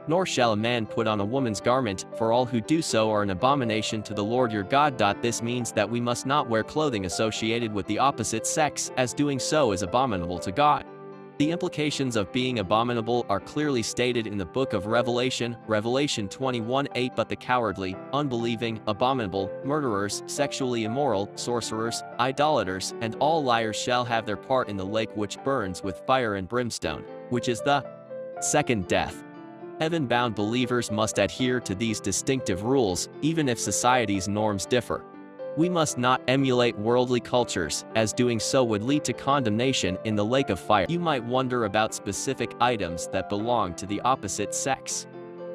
Nor shall a man put on a woman's garment, for all who do so are an abomination to the Lord your God. This means that we must not wear clothing associated with the opposite sex, as doing so is abominable to God. The implications of being abominable are clearly stated in the book of Revelation, Revelation 21:8. But the cowardly, unbelieving, abominable, murderers, sexually immoral, sorcerers, idolaters, and all liars shall have their part in the lake which burns with fire and brimstone, which is the second death. Heaven-bound believers must adhere to these distinctive rules, even if society's norms differ. We must not emulate worldly cultures, as doing so would lead to condemnation in the lake of fire. You might wonder about specific items that belong to the opposite sex.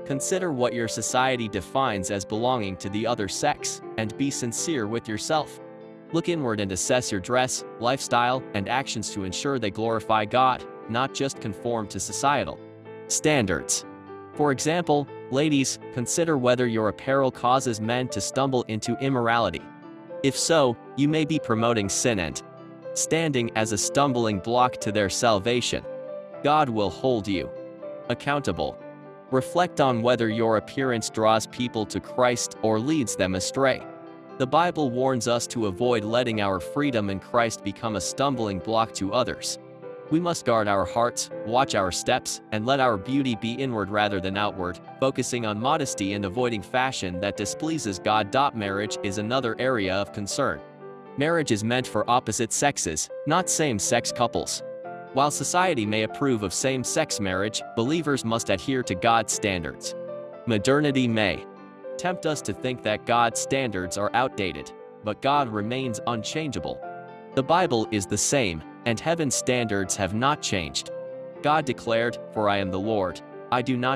Consider what your society defines as belonging to the other sex, and be sincere with yourself. Look inward and assess your dress, lifestyle, and actions to ensure they glorify God, not just conform to societal standards. For example, ladies, consider whether your apparel causes men to stumble into immorality. If so, you may be promoting sin and standing as a stumbling block to their salvation. God will hold you accountable. Reflect on whether your appearance draws people to Christ or leads them astray. The Bible warns us to avoid letting our freedom in Christ become a stumbling block to others. We must guard our hearts, watch our steps, and let our beauty be inward rather than outward, focusing on modesty and avoiding fashion that displeases God. Marriage is another area of concern. Marriage is meant for opposite sexes, not same-sex couples. While society may approve of same-sex marriage, believers must adhere to God's standards. Modernity may tempt us to think that God's standards are outdated, but God remains unchangeable. The Bible is the same, and heaven's standards have not changed. God declared, "For I am the Lord, I do not